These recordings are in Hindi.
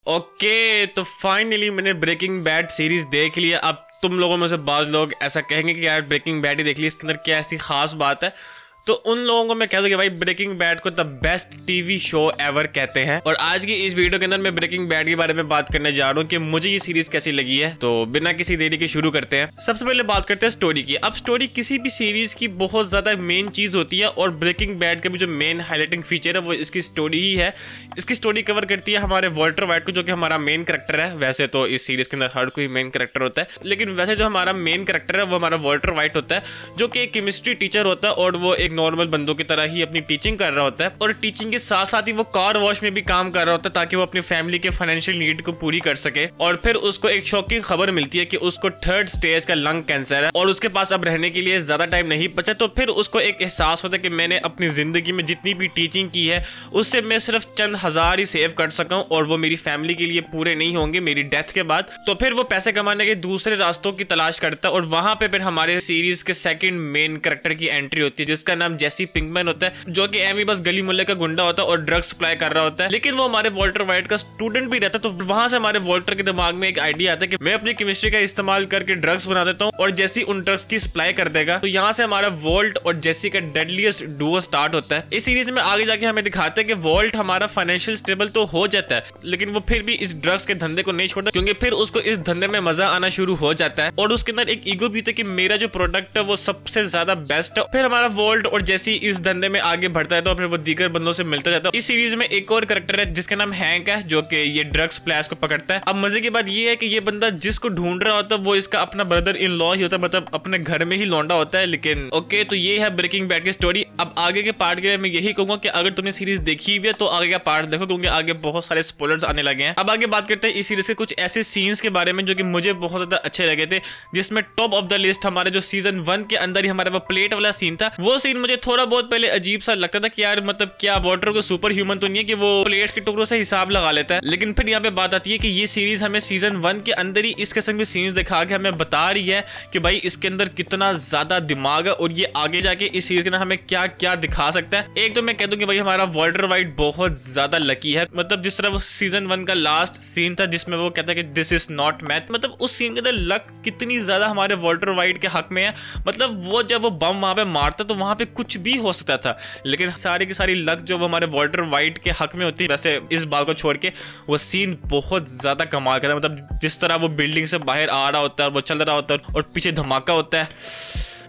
ओके, तो फाइनली मैंने ब्रेकिंग बैड सीरीज देख लिया। अब तुम लोगों में से बाज लोग ऐसा कहेंगे कि यार ब्रेकिंग बैड ही देख ली, इसके अंदर क्या ऐसी खास बात है। तो उन लोगों को मैं कह दूं कि भाई ब्रेकिंग बैड को the best TV show ever कहते हैं। और आज की इस वीडियो के अंदर मैं ब्रेकिंग बैड के बारे में बात करने जा रहा हूं कि मुझे ये सीरीज कैसी लगी है। तो बिना किसी देरी के शुरू करते हैं। सबसे पहले बात करते हैं स्टोरी की। अब स्टोरी किसी भी सीरीज की बहुत ज्यादा मेन चीज होती है और ब्रेकिंग बैड का भी जो मेन हाईलाइटिंग फीचर है वो इसकी स्टोरी ही है। इसकी स्टोरी कवर करती है हमारे वॉल्टर वाइट को, जो कि हमारा मेन कैरेक्टर है। वैसे तो इस सीरीज के अंदर हर कोई मेन कैरेक्टर होता है, लेकिन वैसे जो हमारा मेन कैरेक्टर है वो हमारा वॉल्टर वाइट होता है, जो कि एक केमिस्ट्री टीचर होता है और वो एक नॉर्मल बंदों की ही अपनी टीचिंग कर रहा होता है। और टीचिंग के साथ साथ ही वो कार वॉश में भी काम कर रहा होता है ताकि वो अपनी फैमिली के फाइनेंशियल नीड को पूरी कर सके। और फिर उसको एक शॉकिंग खबर मिलती है कि उसको 3rd स्टेज का लंग कैंसर है और उसके पास अब रहने के लिए ज्यादा टाइम नहीं बचा। तो फिर उसको एक एहसास होता है कि मैंने अपनी जिंदगी में जितनी भी टीचिंग की है उससे मैं सिर्फ चंद हजार ही सेव कर सका हूं और वो मेरी फैमिली के लिए पूरे नहीं होंगे मेरी डेथ के बाद। तो फिर वो पैसे कमाने के दूसरे रास्तों की तलाश करता है और वहां पे फिर हमारे सीरीज के सेकंड मेन कैरेक्टर की एंट्री होती है, जिसका नाम जेसी पिंकमैन होता है, जो कि एमी बस गली मुल्ले का गुंडा होता है और ड्रग्स सप्लाई कर रहा होता है। लेकिन वो हमारे वॉल्टर वाइट का स्टूडेंट भी रहता है। तो वहां से हमारे वॉल्टर के दिमाग में एक आइडिया आता है कि मैं अपनी केमिस्ट्री का इस्तेमाल करके ड्रग्स बना देता हूँ और जेसी उन ड्रग्स की सप्लाई कर देगा। तो यहाँ से हमारा वॉल्ट और जेसी का डेडलीस्ट डुओ स्टार्ट होता है। इस सीरीज में आगे जाके हमें दिखाते हैं कि वॉल्ट हमारा फाइनेंशियल स्टेबल तो हो जाता है, लेकिन वो फिर भी इस ड्रग्स के धंधे को नहीं छोड़ता, क्योंकि फिर उसको इस धंधे में मजा आना शुरू हो जाता है। और उसके अंदर एक ईगो भी था कि मेरा जो प्रोडक्ट है वो सबसे ज्यादा बेस्ट है। फिर हमारा वॉल्ट और जेसी इस धंधे में आगे बढ़ता है तो फिर वो दीगर बंदों से मिलता जाता है। इस सीरीज में एक और कैरेक्टर है जिसका नाम हैंक है, जो कि ये ड्रग्स प्लेयर्स को पकड़ता है। अब मजे की बात ये है कि ये बंदा जिसको ढूंढ रहा होता है वो इसका अपना ब्रदर इन लॉ ही होता है, मतलब अपने घर में ही लौंडा होता है। लेकिन ओके, तो ये है ब्रेकिंग बैड की स्टोरी। अब आगे के पार्ट के लिए मैं यही कहूंगा कि अगर तुमने सीरीज देखी हुई है तो आगे का पार्ट देखो, क्योंकि आगे बहुत सारे स्पॉयलर्स आने लगे हैं। अब आगे बात करते हैं इस सीरीज के कुछ ऐसे सीन्स के बारे में जो कि मुझे बहुत ज्यादा अच्छे लगे थे, जिसमें टॉप ऑफ द लिस्ट हमारे जो सीजन 1 के अंदर ही हमारा वो प्लेट वाला सीन था। वो सीन मुझे थोड़ा बहुत पहले अजीब सा लगता था कि यार मतलब क्या वॉल्टर को सुपर ह्यूमन तो नहीं है कि वो प्लेट्स के टुकड़ों से हिसाब लगा लेता है। लेकिन फिर यहाँ पे बात आती है कि ये सीरीज हमें सीजन 1 के अंदर ही इस किस्म के सीन्स दिखा के हमें बता रही है कि भाई इसके अंदर कितना ज्यादा दिमाग है और ये आगे जाके इस सीरीज के अंदर हमें क्या क्या दिखा सकता है। एक तो मैं कह दूं कि भाई हमारा वॉल्टर वाइट बहुत ज्यादा लकी है। मतलब जिस तरह वो सीजन 1 का लास्ट सीन था जिसमें वो कहता है कि दिस इज नॉट मैथ, मतलब उस सीन के अंदर लक कितनी ज्यादा हमारे वॉल्टर वाइट के हक में है। मतलब वो जब वो बम वहां पे मारता तो वहां पे कुछ भी हो सकता था, लेकिन सारी की सारी लक जो हमारे वॉल्टर वाइट के हक में होती है। वैसे इस बात को छोड़ के वो सीन बहुत ज्यादा कमाल करता है। मतलब जिस तरह वो बिल्डिंग से बाहर आ रहा होता है, वो चल रहा होता है और पीछे धमाका होता है,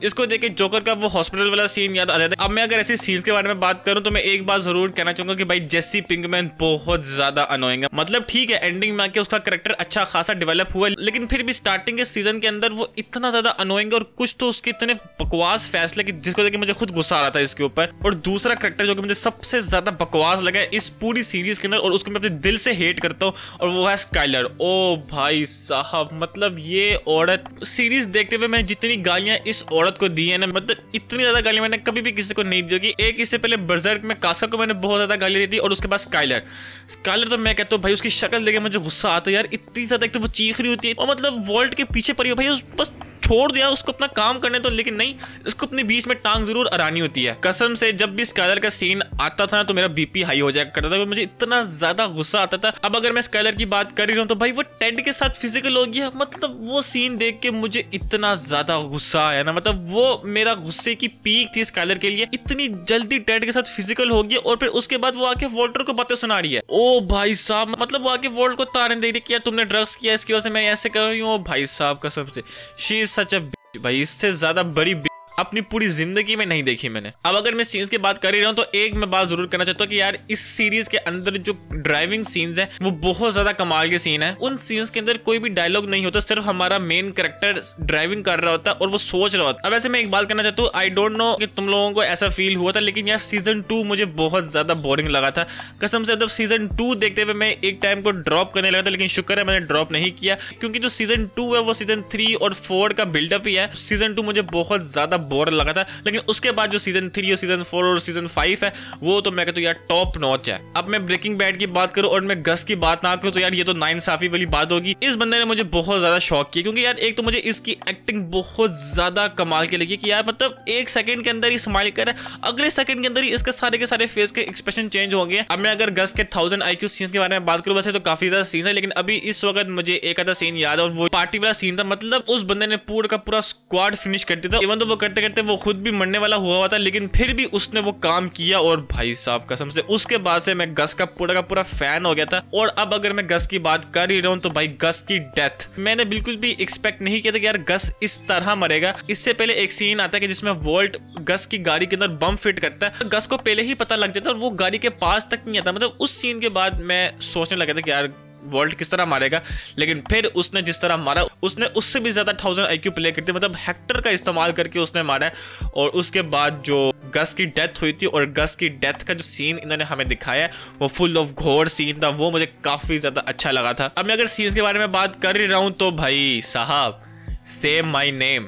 इसको देख के जोकर का वो हॉस्पिटल वाला सीन याद आ जाता है। अब मैं अगर ऐसी सीन्स के बारे में बात करूं तो मैं एक बात जरूर कहना चाहूंगा कि भाई जेसी पिंकमैन बहुत ज्यादा अनोइंग है। मतलब ठीक है, एंडिंग में आके उसका कैरेक्टर अच्छा खासा डेवलप हुआ, लेकिन फिर भी स्टार्टिंग के सीजन के अंदर वो इतना ज्यादा अनोइंग और कुछ तो उसके इतने बकवास फैसले कि जिसको देख के मुझे खुद गुस्सा आ रहा था इसके ऊपर। और दूसरा कैरेक्टर जो कि मुझे सबसे ज्यादा बकवास लगा इस पूरी सीरीज के अंदर और उसको मैं अपने दिल से हेट करता हूँ, और वो है स्काइलर। ओ भाई साहब, मतलब ये औरत, सीरीज देखते हुए मैं जितनी गालियां इस औरत को दी है ना, मतलब इतनी ज्यादा गालियां मैंने कभी भी किसी को नहीं दी होगी। एक इससे पहले बर्जर्क में कासा को मैंने बहुत ज्यादा गालियां दी थी, और उसके बाद स्काइलर तो मैं कहता हूँ भाई उसकी शक्ल देखे मुझे गुस्सा आता है यार, इतनी ज्यादा। एक तो वो चीख रही होती है और मतलब वॉल्ट के पीछे पड़ी हो भाई, उस बस छोड़ दिया उसको अपना काम करने तो, लेकिन नहीं, इसको अपने बीच में टांग जरूर अरानी होती है। कसम से जब भी स्काइलर का सीन आता था ना तो मेरा बीपी हाई हो जाया करता था, मुझे इतना ज्यादा गुस्सा आता था। अब अगर मैं स्काइलर की बात कर रही हूँ तो भाई वो टेड के साथ फिजिकल हो गया, मतलब वो सीन देख के मुझे इतना ज्यादा गुस्सा आया ना, मतलब वो मेरा गुस्से की पीक थी स्काइलर के लिए। इतनी जल्दी टेड के साथ फिजिकल हो गया और फिर उसके बाद वो आके वॉल्टर को बातें सुना रही है। ओ भाई साहब, मतलब वो आके वॉल्ट को तारने दे रही है, तुमने ड्रग्स किया इसकी वजह से मैं ऐसे कर रही हूँ। भाई साहब कसम से शी इज सच अ भाई, इससे ज्यादा बड़ी अपनी पूरी जिंदगी में नहीं देखी मैंने। अब अगर मैं सीन्स की बात कर ही रहा हूं तो एक मैं बात जरूर करना चाहता हूं कि यार इस सीरीज के अंदर जो ड्राइविंग सीन्स हैं वो बहुत ज्यादा कमाल के सीन है। उन सीन्स के अंदर कोई भी डायलॉग नहीं होता, सिर्फ हमारा मेन कैरेक्टर ड्राइविंग कर रहा होता है और वो सोच रहा होता है। अब ऐसे मैं एक बात करना चाहता हूँ, आई डोंट नो कि तुम लोगों को ऐसा फील हुआ था, लेकिन यार सीजन 2 मुझे बहुत ज्यादा बोरिंग लगा था कसम से। जब सीजन 2 देखते हुए मैं एक टाइम को ड्रॉप करने लगा था, लेकिन शुक्र है मैंने ड्रॉप नहीं किया, क्योंकि जो सीजन 2 है वो सीजन 3 और 4 का बिल्डअप ही है। सीजन 2 मुझे बहुत ज्यादा बोर लगा था, लेकिन उसके बाद जो सीजन 3 और सीजन 4 और सीजन 5 है वो तो मैं कहता हूँ यार टॉप नॉच है। अब मैं ब्रेकिंग बैड की बात करूँ और मैं गस की बात ना करूँ तो यार ये तो नाइंसाफी वाली बात होगी। इस बंदे ने मुझे बहुत ज्यादा शॉक किया, क्योंकि यार एक तो मुझे इसकी एक्टिंग बहुत ज्यादा कमाल की लगी कि यार मतलब एक सेकंड के अंदर ही स्माइल कर रहा है, अगले सेकंड के अंदर ही इसके सारे फेस के एक्सप्रेशन चेंज हो गए। अब मैं अगर गस के 1000 IQ सीन्स के बारे में बात करूँ, वैसे तो काफी ज्यादा सीन है, लेकिन अभी इस वक्त मुझे एक आधा सीन याद है और वो पार्टी वाला सीन था। मतलब उस बंदे ने पूरा का पूरा स्क्वाड फिनिश कर दिया था। इवन तो वो करते करते वो खुद भी मरने वाला हुआ था, लेकिन फिर भी उसने वो काम किया। और भाई साहब कसम से उसके बाद से मैं गस का पूरा फैन हो गया था। और अब अगर मैं गस की बात कर ही रहा हूँ तो भाई गस की डेथ मैंने बिल्कुल भी एक्सपेक्ट नहीं किया था कि यार गस इस तरह मरेगा। इससे पहले एक सीन आता है कि जिसमें वॉल्ट गस की गाड़ी के अंदर बम फिट करता है, गस को पहले ही पता लग जाता है और वो गाड़ी के पास तक नहीं आता। मतलब उस सीन के बाद मैं सोचने लगा था कि यार वॉल्ट किस तरह मारेगा, लेकिन फिर उसने जिस तरह मारा उसने उससे भी ज्यादा 1000 IQ प्ले करते, मतलब हेक्टर का इस्तेमाल करके उसने मारा है। और उसके बाद जो गस की डेथ हुई थी और गस की डेथ का जो सीन इन्होंने हमें दिखाया वो फुल ऑफ घोर सीन था, वो मुझे काफी ज्यादा अच्छा लगा था। अब मैं अगर सीन्स के बारे में बात कर ही रहा हूं तो भाई साहब से माई नेम,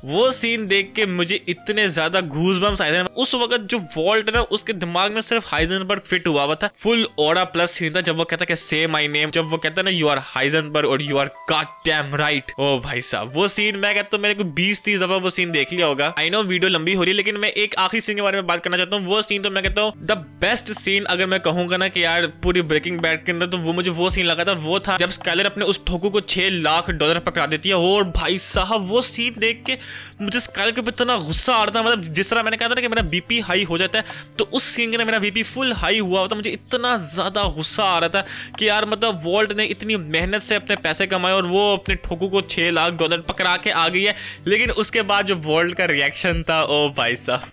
वो सीन देख के मुझे इतने ज्यादा गूज़बम्स आए थे। उस वक्त जो वॉल्ट है ना उसके दिमाग में सिर्फ हाइजेनबर्ग फिट हुआ था। फुल ऑरा प्लस सीन था जब वो कहता कि से माय नेम, जब वो कहता ना यू आर हाइजेनबर्ग और यू आर गॉडडैम राइट। ओ भाई साहब वो सीन मैं कहता हूँ मेरे को 20-30 दफा वो सीन देख लिया होगा। आई नो वीडियो लंबी हो रही है, लेकिन मैं एक आखिरी सीन के बारे में बात करना चाहता हूँ। वो सीन तो मैं कहता हूँ द बेस्ट सीन अगर मैं कहूंगा ना कि यार पूरी ब्रेकिंग बैड के अंदर, तो वो मुझे वो सीन लगा था। वो था जब स्काइलर अपने उस ठोकू को $6 लाख पकड़ा देती है। और भाई साहब वो सीन देख के मुझे स्काइलर के ऊपर इतना गुस्सा आ रहा था। मतलब जिस तरह मैंने कहा था ना कि मेरा बीपी हाई हो जाता है, तो उस सीन के अंदर मेरा बीपी फुल हाई हुआ होता। मुझे इतना ज्यादा गुस्सा आ रहा था कि यार मतलब वॉल्ट ने इतनी मेहनत से अपने पैसे कमाए और वो अपने ठोकू को $6 लाख पकड़ा के आ गई है। लेकिन उसके बाद जो वॉल्ट का रिएक्शन था, ओ भाई साहब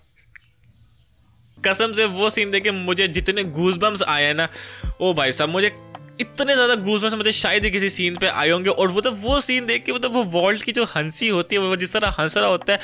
कसम से वो सीन देख के मुझे जितने गूज़बम्स आए हैं ना, ओ भाई साहब मुझे इतने ज्यादा गूज़बम्स मुझे शायद ही किसी सीन पे आए होंगे। और मतलब वो सीन देख के मतलब वो वॉल्ट की जो हंसी होती है, वो जिस तरह हंस रहा होता है,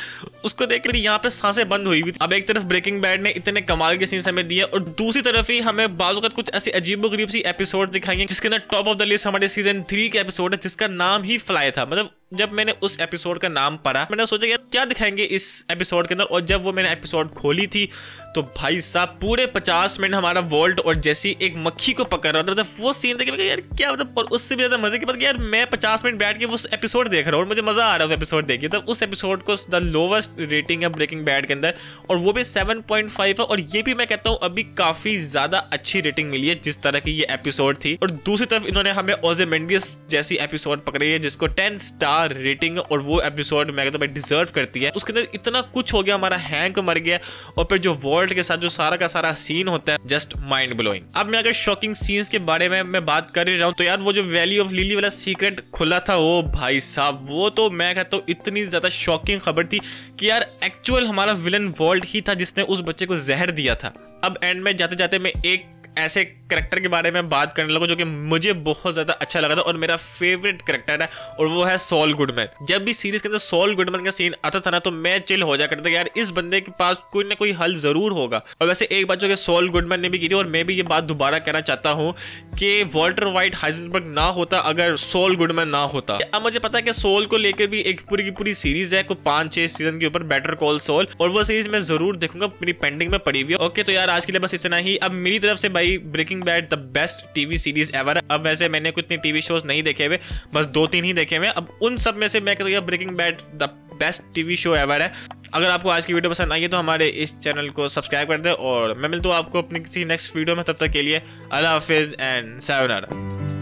उसको देख के यहाँ पे सांसें बंद हुई हुई थी। अब एक तरफ ब्रेकिंग बैड ने इतने कमाल के सीन्स हमें दिए और दूसरी तरफ ही हमें बाज़ वक़्त कुछ ऐसी अजीबोगरीब सी एपिसोड दिखाएंगे, जिसके अंदर टॉप ऑफ द लिस्ट हमारे सीजन 3 के एपिसोड है जिसका नाम ही फ्लाई था। मतलब जब मैंने उस एपिसोड का नाम पढ़ा मैंने सोचा यार क्या दिखाएंगे इस एपिसोड के अंदर, और जब वो मैंने एपिसोड खोली थी तो भाई साहब पूरे 50 मिनट हमारा वॉल्ट और जैसी एक मक्खी को पकड़ रहा था। मतलब वो सीन देख के यार क्या मतलब, और उससे भी ज्यादा मजे की बात यार मैं 50 मिनट बैठ के वो एपिसोड देख रहा हूँ और मुझे मजा आ रहा है एपिसोड देख के। तो उस एपिसोड को द लोवेस्ट रेटिंग है ब्रेकिंग बैड के अंदर और वो भी 7.5 है। और ये भी मैं कहता हूँ अभी काफी ज्यादा अच्छी रेटिंग मिली है जिस तरह की ये एपिसोड थी। और दूसरी तरफ इन्होंने हमें ओज़ेमेंडिस जैसी एपिसोड पकड़ी है जिसको 10 स्टार रेटिंग, और वो एपिसोड मैं कहता हूँ डिजर्व करती है। उसके अंदर इतना कुछ हो गया, हमारा हैंक मर गया और फिर जो वॉल्ट के साथ जो सारा का सारा सीन होता है जस्ट माइंड ब्लोइंग। अब मैं अगर शॉकिंग सीन्स के बारे में मैं बात कर ही रहा हूँ तो यार वो जो वैली ऑफ लिली वाला सीक्रेट खुला था, वो भाई साहब वो तो मैं कहता हूँ इतनी ज्यादा शॉकिंग खबर थी कि यार एक्चुअल हमारा विलन वॉल्ट ही था जिसने उस बच्चे को जहर दिया था। अब एंड में जाते जाते मैं एक ऐसे करेक्टर के बारे में बात करने लगा जो कि मुझे बहुत ज्यादा अच्छा लगा था और मेरा फेवरेट करेक्टर है, और वो है सॉल गुडमैन। जब भी सीरीज के अंदर सॉल गुडमैन का सीन आता था ना तो मैं चिल हो जाया करता था यार इस बंदे के पास कोई ना कोई हल जरूर होगा। और वैसे एक बात जो कि सॉल गुडमैन ने भी की थी, और मैं भी ये बात दोबारा कहना चाहता हूँ कि वॉल्टर वाइट हाइजेनबर्ग ना होता अगर सॉल गुडमैन ना होता। अब मुझे पता है कि सॉल को लेकर भी एक पूरी की पूरी सीरीज है, कोई 5-6 सीजन के ऊपर, बेटर कॉल सॉल, और वो सीरीज मैं जरूर देखूंगा, मेरी पेंडिंग में पड़ी हुई है। ओके तो यार आज के लिए बस इतना ही। अब मेरी तरफ से भाई Breaking Bad the best TV series ever. अब वैसे मैंने कुछ टीवी शोज नहीं देखे हुए, बस 2-3 ही देखे हुए। अब उन सब में से मैं कहता हूँ Breaking Bad the best TV show ever है। अगर आपको आज की वीडियो पसंद आई है तो हमारे इस चैनल को सब्सक्राइब कर दे, और मैं मिलता हूँ आपको अपनी किसी नेक्स्ट वीडियो में। तब तक के लिए अल्लाह हाफिज एंड सायोनारा।